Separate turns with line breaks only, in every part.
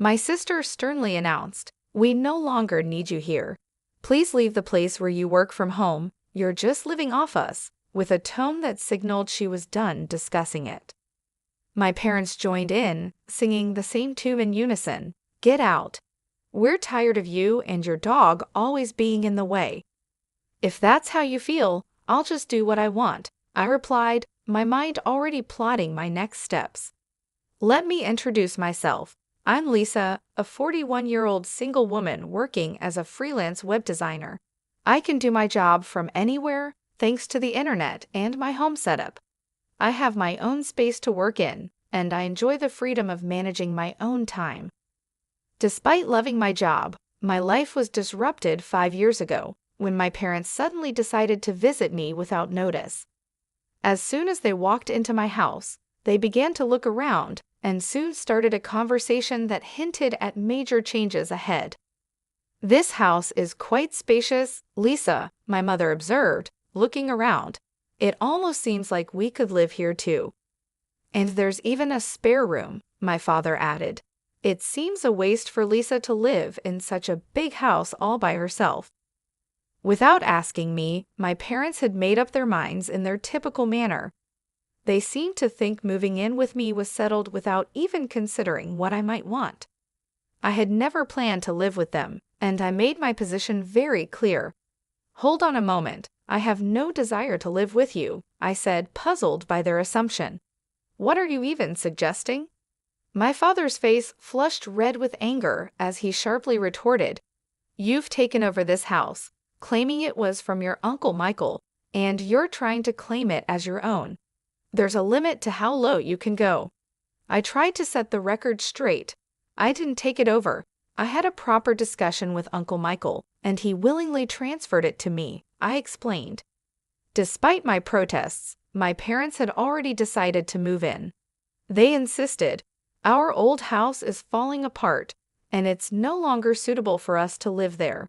My sister sternly announced, "We no longer need you here. Please leave the place where you work from home. You're just living off us," with a tone that signaled she was done discussing it. My parents joined in, singing the same tune in unison, "Get out. We're tired of you and your dog always being in the way." "If that's how you feel, I'll just do what I want," I replied, my mind already plotting my next steps. "Let me introduce myself. I'm Lisa, a 41-year-old single woman working as a freelance web designer. I can do my job from anywhere thanks to the internet and my home setup. I have my own space to work in, and I enjoy the freedom of managing my own time." Despite loving my job, my life was disrupted 5 years ago when my parents suddenly decided to visit me without notice. As soon as they walked into my house, they began to look around and soon started a conversation that hinted at major changes ahead. "This house is quite spacious, Lisa," my mother observed, looking around. "It almost seems like we could live here too." "And there's even a spare room," my father added. "It seems a waste for Lisa to live in such a big house all by herself." Without asking me, my parents had made up their minds in their typical manner. They seemed to think moving in with me was settled without even considering what I might want. I had never planned to live with them, and I made my position very clear. "Hold on a moment, I have no desire to live with you," I said, puzzled by their assumption. "What are you even suggesting?" My father's face flushed red with anger as he sharply retorted, "You've taken over this house, claiming it was from your Uncle Michael, and you're trying to claim it as your own. There's a limit to how low you can go." I tried to set the record straight. I didn't take it over. I had a proper discussion with Uncle Michael, and he willingly transferred it to me, I explained. Despite my protests, my parents had already decided to move in. They insisted, "Our old house is falling apart, and it's no longer suitable for us to live there."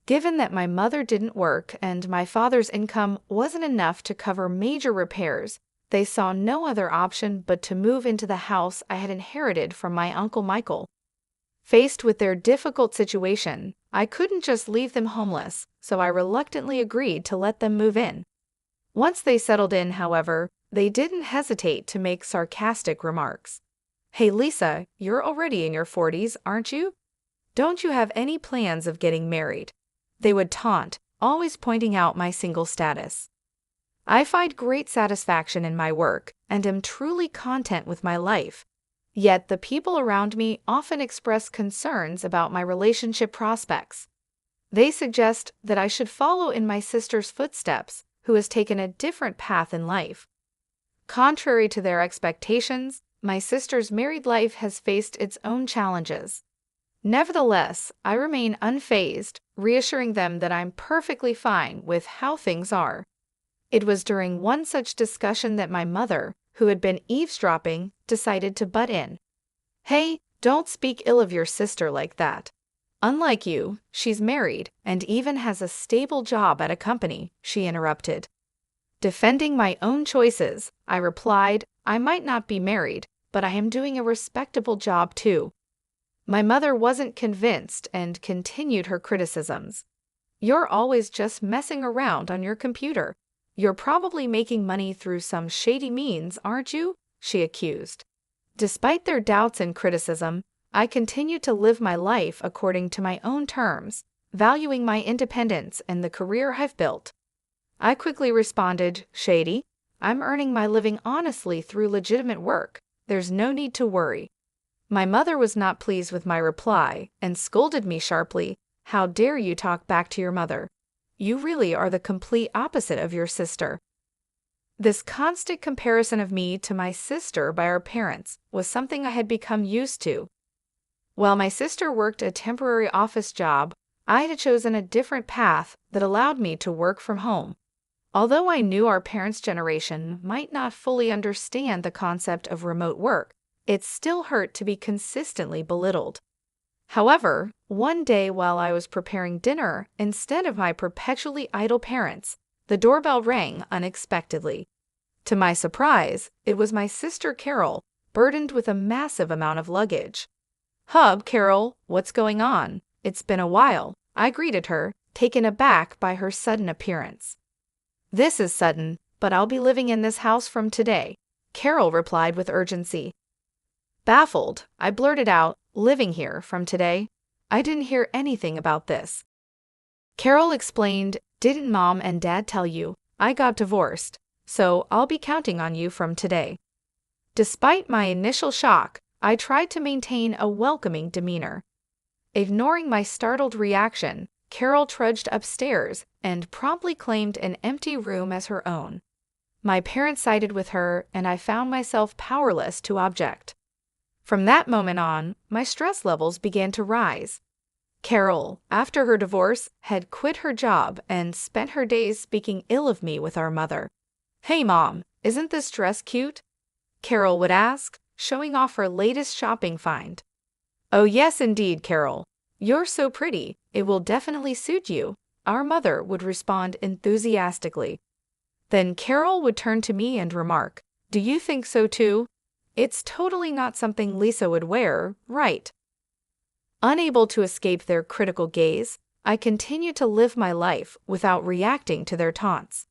Given that my mother didn't work and my father's income wasn't enough to cover major repairs, they saw no other option but to move into the house I had inherited from my Uncle Michael. Faced with their difficult situation, I couldn't just leave them homeless, so I reluctantly agreed to let them move in. Once they settled in, however, they didn't hesitate to make sarcastic remarks. "Hey Lisa, you're already in your 40s, aren't you? Don't you have any plans of getting married?" They would taunt, always pointing out my single status. I find great satisfaction in my work and am truly content with my life. Yet the people around me often express concerns about my relationship prospects. They suggest that I should follow in my sister's footsteps, who has taken a different path in life. Contrary to their expectations, my sister's married life has faced its own challenges. Nevertheless, I remain unfazed, reassuring them that I'm perfectly fine with how things are. It was during one such discussion that my mother, who had been eavesdropping, decided to butt in. "Hey, don't speak ill of your sister like that. Unlike you, she's married and even has a stable job at a company," she interrupted. Defending my own choices, I replied, "I might not be married, but I am doing a respectable job too." My mother wasn't convinced and continued her criticisms. "You're always just messing around on your computer. You're probably making money through some shady means, aren't you?" she accused. Despite their doubts and criticism, I continued to live my life according to my own terms, valuing my independence and the career I've built. I quickly responded, "Shady? I'm earning my living honestly through legitimate work. There's no need to worry." My mother was not pleased with my reply and scolded me sharply, "How dare you talk back to your mother? You really are the complete opposite of your sister." This constant comparison of me to my sister by our parents was something I had become used to. While my sister worked a temporary office job, I had chosen a different path that allowed me to work from home. Although I knew our parents' generation might not fully understand the concept of remote work, it still hurt to be consistently belittled. However, one day while I was preparing dinner instead of my perpetually idle parents, the doorbell rang unexpectedly. To my surprise, it was my sister Carol, burdened with a massive amount of luggage. Carol, what's going on? It's been a while," I greeted her, taken aback by her sudden appearance. "This is sudden, but I'll be living in this house from today," Carol replied with urgency. Baffled, I blurted out, "Living here from today? I didn't hear anything about this." Carol explained, "Didn't Mom and Dad tell you? I got divorced, so I'll be counting on you from today." Despite my initial shock, I tried to maintain a welcoming demeanor. Ignoring my startled reaction, Carol trudged upstairs and promptly claimed an empty room as her own. My parents sided with her, and I found myself powerless to object. From that moment on, my stress levels began to rise. Carol, after her divorce, had quit her job and spent her days speaking ill of me with our mother. "Hey Mom, isn't this dress cute?" Carol would ask, showing off her latest shopping find. "Oh yes indeed, Carol. You're so pretty, it will definitely suit you," our mother would respond enthusiastically. Then Carol would turn to me and remark, "Do you think so too? It's totally not something Lisa would wear, right?" Unable to escape their critical gaze, I continued to live my life without reacting to their taunts.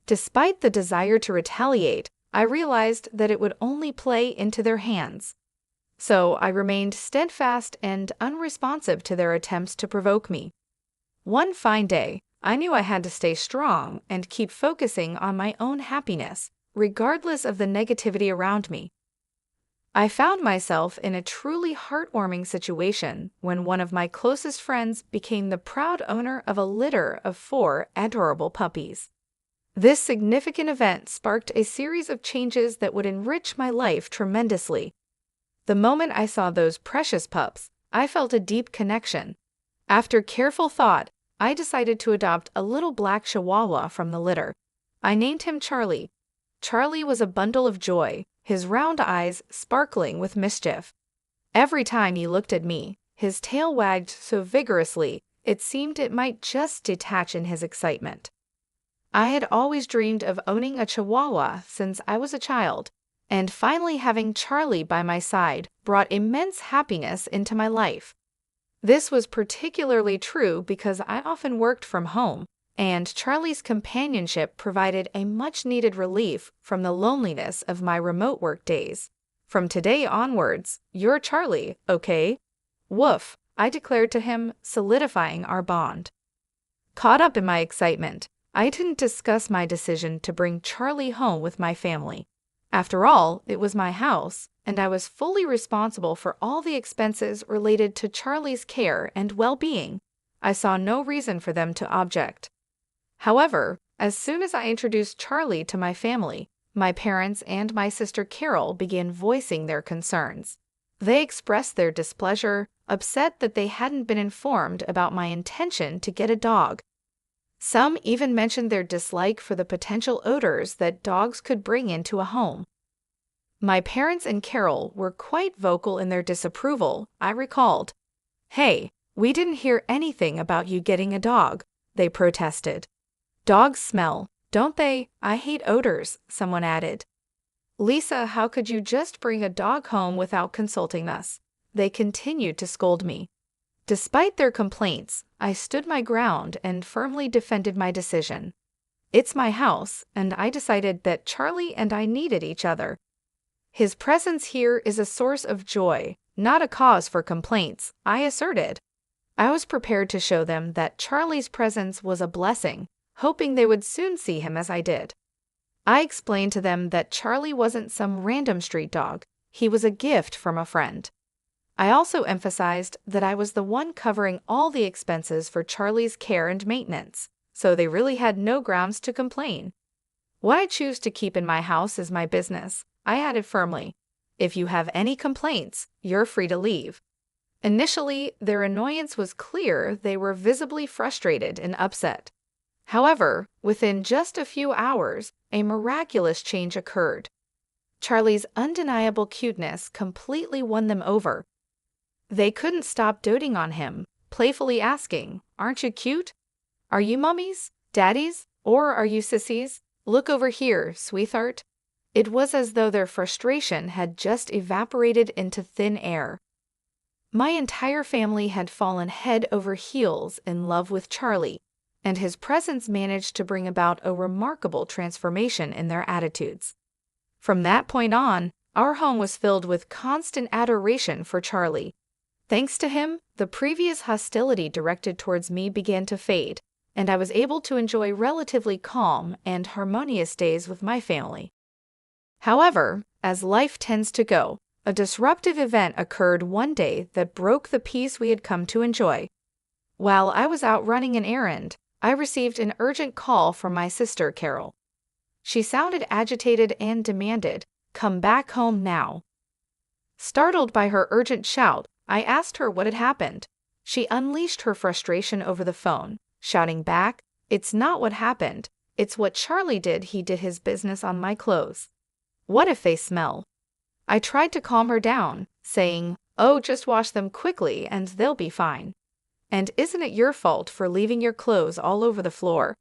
Despite the desire to retaliate, I realized that it would only play into their hands. So I remained steadfast and unresponsive to their attempts to provoke me. One fine day, I knew I had to stay strong and keep focusing on my own happiness, regardless of the negativity around me. I found myself in a truly heartwarming situation when one of my closest friends became the proud owner of a litter of 4 adorable puppies. This significant event sparked a series of changes that would enrich my life tremendously. The moment I saw those precious pups, I felt a deep connection. After careful thought, I decided to adopt a little black Chihuahua from the litter. I named him Charlie. Charlie was a bundle of joy, his round eyes sparkling with mischief. Every time he looked at me, his tail wagged so vigorously it seemed it might just detach in his excitement. I had always dreamed of owning a Chihuahua since I was a child, and finally having Charlie by my side brought immense happiness into my life. This was particularly true because I often worked from home, and Charlie's companionship provided a much-needed relief from the loneliness of my remote work days. "From today onwards, you're Charlie, okay?" "Woof," I declared to him, solidifying our bond. Caught up in my excitement, I didn't discuss my decision to bring Charlie home with my family. After all, it was my house, and I was fully responsible for all the expenses related to Charlie's care and well-being. I saw no reason for them to object. However, as soon as I introduced Charlie to my family, my parents and my sister Carol began voicing their concerns. They expressed their displeasure, upset that they hadn't been informed about my intention to get a dog. Some even mentioned their dislike for the potential odors that dogs could bring into a home. My parents and Carol were quite vocal in their disapproval, I recalled. "Hey, we didn't hear anything about you getting a dog," they protested. "Dogs smell, don't they? I hate odors," someone added. "Lisa, how could you just bring a dog home without consulting us?" They continued to scold me. Despite their complaints, I stood my ground and firmly defended my decision. It's my house, and I decided that Charlie and I needed each other. "His presence here is a source of joy, not a cause for complaints," I asserted. I was prepared to show them that Charlie's presence was a blessing, hoping they would soon see him as I did. I explained to them that Charlie wasn't some random street dog, he was a gift from a friend. I also emphasized that I was the one covering all the expenses for Charlie's care and maintenance, so they really had no grounds to complain. "What I choose to keep in my house is my business," I added firmly. "If you have any complaints, you're free to leave." Initially, their annoyance was clear. They were visibly frustrated and upset. However, within just a few hours, a miraculous change occurred. Charlie's undeniable cuteness completely won them over. They couldn't stop doting on him, playfully asking, "Aren't you cute? Are you mummies, daddies, or are you sissies? Look over here, sweetheart." It was as though their frustration had just evaporated into thin air. My entire family had fallen head over heels in love with Charlie, and his presence managed to bring about a remarkable transformation in their attitudes. From that point on, our home was filled with constant adoration for Charlie. Thanks to him, the previous hostility directed towards me began to fade, and I was able to enjoy relatively calm and harmonious days with my family. However, as life tends to go, a disruptive event occurred one day that broke the peace we had come to enjoy. While I was out running an errand, I received an urgent call from my sister, Carol. She sounded agitated and demanded, "Come back home now." Startled by her urgent shout, I asked her what had happened. She unleashed her frustration over the phone, shouting back, "It's not what happened. It's what Charlie did. He did his business on my clothes. What if they smell?" I tried to calm her down, saying, "Oh, just wash them quickly and they'll be fine. And isn't it your fault for leaving your clothes all over the floor?"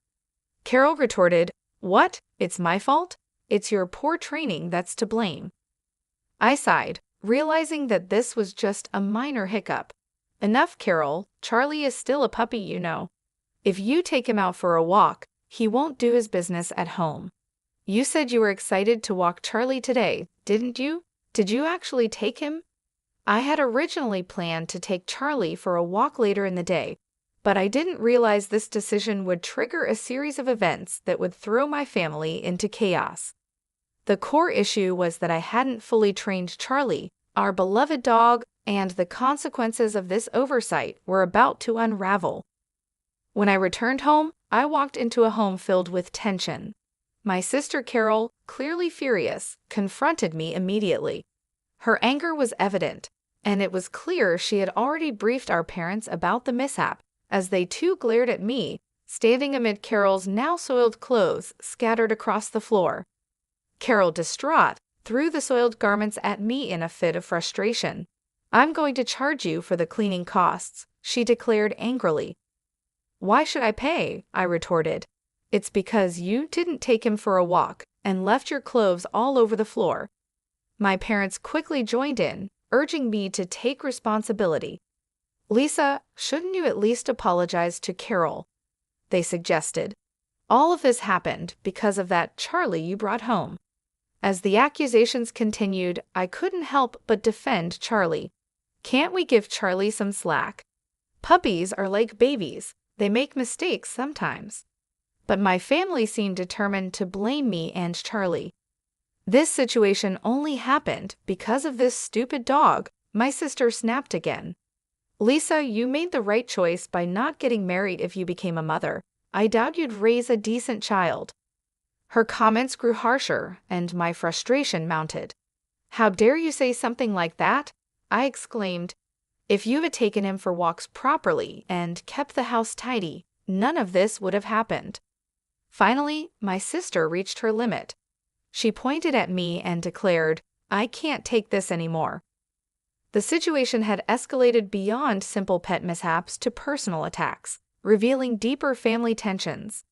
Carol retorted, "What? It's my fault? It's your poor training that's to blame." I sighed, realizing that this was just a minor hiccup. "Enough, Carol. Charlie is still a puppy, you know. If you take him out for a walk, he won't do his business at home. You said you were excited to walk Charlie today, didn't you? Did you actually take him?" I had originally planned to take Charlie for a walk later in the day, but I didn't realize this decision would trigger a series of events that would throw my family into chaos. The core issue was that I hadn't fully trained Charlie, our beloved dog, and the consequences of this oversight were about to unravel. When I returned home, I walked into a home filled with tension. My sister Carol, clearly furious, confronted me immediately. Her anger was evident, and it was clear she had already briefed our parents about the mishap, as they too glared at me, standing amid Carol's now soiled clothes scattered across the floor. Carol, distraught, threw the soiled garments at me in a fit of frustration. "I'm going to charge you for the cleaning costs," she declared angrily. "Why should I pay?" I retorted. "It's because you didn't take him for a walk and left your clothes all over the floor." My parents quickly joined in, urging me to take responsibility. "Lisa, shouldn't you at least apologize to Carol?" they suggested. "All of this happened because of that Charlie you brought home." As the accusations continued, I couldn't help but defend Charlie. "Can't we give Charlie some slack? Puppies are like babies. They make mistakes sometimes." But my family seemed determined to blame me and Charlie. "This situation only happened because of this stupid dog," my sister snapped again. "Lisa, you made the right choice by not getting married if you became a mother. I doubt you'd raise a decent child." Her comments grew harsher, and my frustration mounted. "How dare you say something like that?" I exclaimed. "If you had taken him for walks properly and kept the house tidy, none of this would have happened." Finally, my sister reached her limit. She pointed at me and declared, "I can't take this anymore." The situation had escalated beyond simple pet mishaps to personal attacks, revealing deeper family tensions.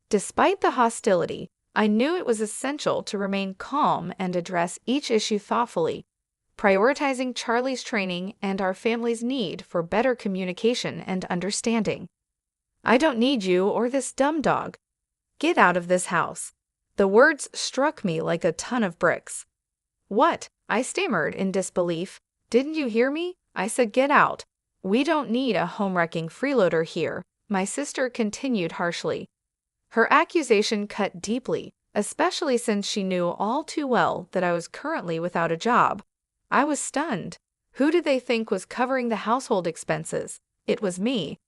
Despite the hostility, I knew it was essential to remain calm and address each issue thoughtfully, prioritizing Charlie's training and our family's need for better communication and understanding. "I don't need you or this dumb dog. Get out of this house." The words struck me like a ton of bricks. "What?" I stammered in disbelief. "Didn't you hear me? I said get out. We don't need a home-wrecking freeloader here," my sister continued harshly. Her accusation cut deeply, especially since she knew all too well that I was currently without a job. I was stunned. Who did they think was covering the household expenses? It was me.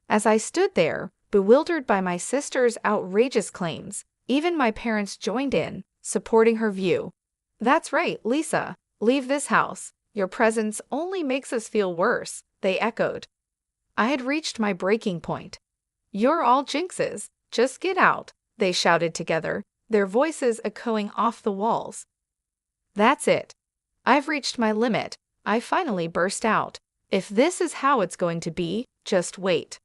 As I stood there, bewildered by my sister's outrageous claims, even my parents joined in, supporting her view. "That's right, Lisa. Leave this house. Your presence only makes us feel worse," they echoed. I had reached my breaking point. "You're all jinxes. Just get out," they shouted together, their voices echoing off the walls. "That's it. I've reached my limit," I finally burst out. "If this is how it's going to be, just wait."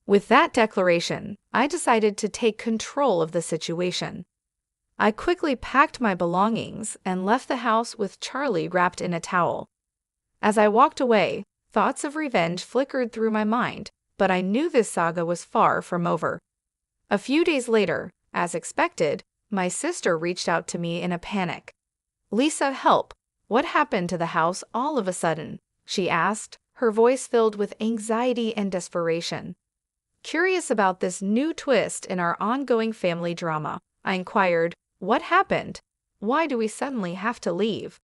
With that declaration, I decided to take control of the situation. I quickly packed my belongings and left the house with Charlie wrapped in a towel. As I walked away, thoughts of revenge flickered through my mind, but I knew this saga was far from over. A few days later, as expected, my sister reached out to me in a panic. "Lisa, help! What happened to the house all of a sudden?" she asked, her voice filled with anxiety and desperation. Curious about this new twist in our ongoing family drama, I inquired, "What happened? Why do we suddenly have to leave?"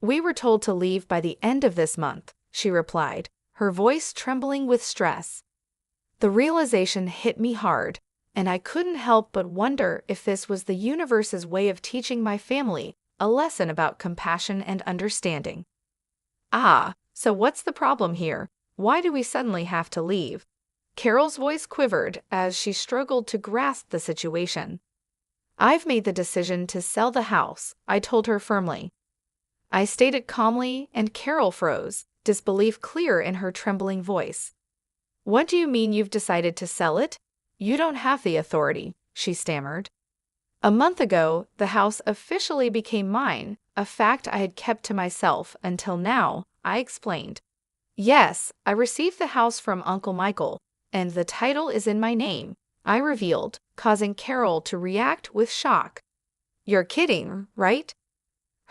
"We were told to leave by the end of this month," she replied, her voice trembling with stress. The realization hit me hard, and I couldn't help but wonder if this was the universe's way of teaching my family a lesson about compassion and understanding. "Ah, so what's the problem here? Why do we suddenly have to leave?" Carol's voice quivered as she struggled to grasp the situation. "I've made the decision to sell the house," I told her firmly. I stated calmly, and Carol froze, disbelief clear in her trembling voice. "What do you mean you've decided to sell it? You don't have the authority," she stammered. "A month ago, the house officially became mine, a fact I had kept to myself until now," I explained. "Yes, I received the house from Uncle Michael, and the title is in my name," I revealed, causing Carol to react with shock. "You're kidding, right?"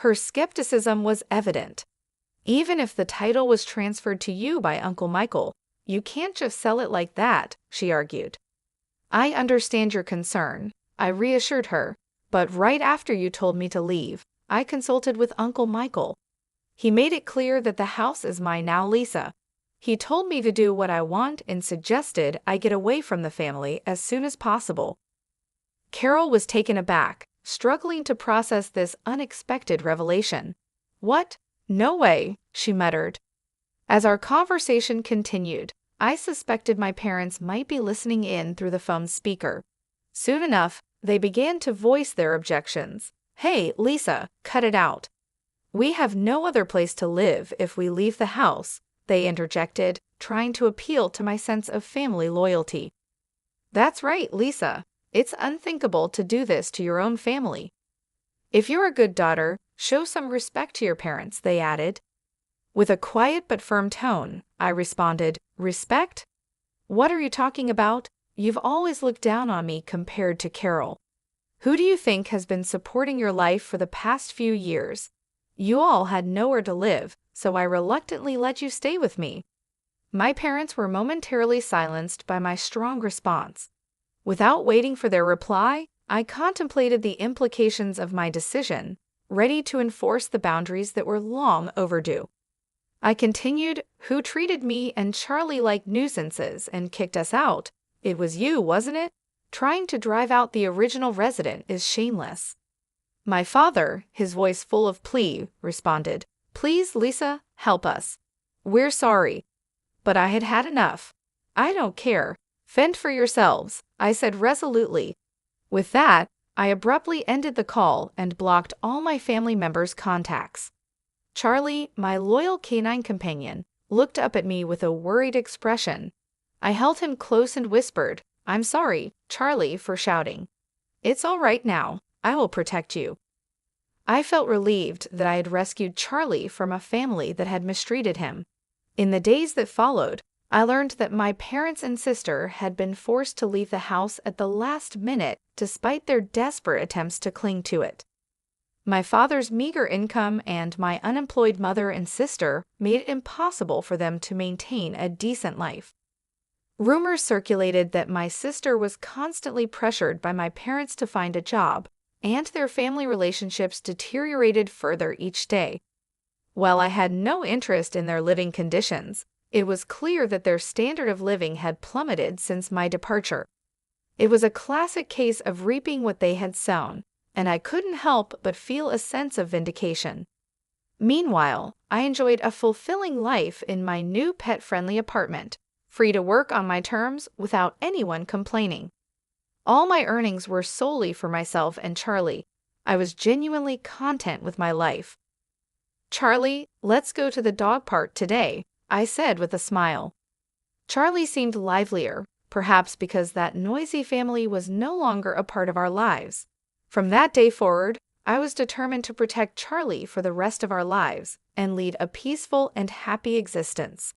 Her skepticism was evident. "Even if the title was transferred to you by Uncle Michael, you can't just sell it like that," she argued. "I understand your concern," I reassured her, "but right after you told me to leave, I consulted with Uncle Michael. He made it clear that the house is mine now, Lisa. He told me to do what I want and suggested I get away from the family as soon as possible." Carol was taken aback, struggling to process this unexpected revelation. "What? No way," she muttered. As our conversation continued, I suspected my parents might be listening in through the phone's speaker. Soon enough, they began to voice their objections. "Hey, Lisa, cut it out. We have no other place to live if we leave the house," they interjected, trying to appeal to my sense of family loyalty. "That's right, Lisa. It's unthinkable to do this to your own family. If you're a good daughter, show some respect to your parents," they added. With a quiet but firm tone, I responded, "Respect? What are you talking about? You've always looked down on me compared to Carol. Who do you think has been supporting your life for the past few years? You all had nowhere to live, so I reluctantly let you stay with me." My parents were momentarily silenced by my strong response. Without waiting for their reply, I contemplated the implications of my decision, ready to enforce the boundaries that were long overdue. I continued, "Who treated me and Charlie like nuisances and kicked us out? It was you, wasn't it? Trying to drive out the original resident is shameless." My father, his voice full of plea, responded, "Please, Lisa, help us. We're sorry." But I had had enough. "I don't care. Fend for yourselves," I said resolutely. With that, I abruptly ended the call and blocked all my family members' contacts. Charlie, my loyal canine companion, looked up at me with a worried expression. I held him close and whispered, "I'm sorry, Charlie, for shouting. It's all right now. I will protect you." I felt relieved that I had rescued Charlie from a family that had mistreated him. In the days that followed, I learned that my parents and sister had been forced to leave the house at the last minute despite their desperate attempts to cling to it. My father's meager income and my unemployed mother and sister made it impossible for them to maintain a decent life. Rumors circulated that my sister was constantly pressured by my parents to find a job, and their family relationships deteriorated further each day. While I had no interest in their living conditions, it was clear that their standard of living had plummeted since my departure. It was a classic case of reaping what they had sown, and I couldn't help but feel a sense of vindication. Meanwhile, I enjoyed a fulfilling life in my new pet-friendly apartment, free to work on my terms without anyone complaining. All my earnings were solely for myself and Charlie. I was genuinely content with my life. "Charlie, let's go to the dog park today," I said with a smile. Charlie seemed livelier, perhaps because that noisy family was no longer a part of our lives. From that day forward, I was determined to protect Charlie for the rest of our lives and lead a peaceful and happy existence.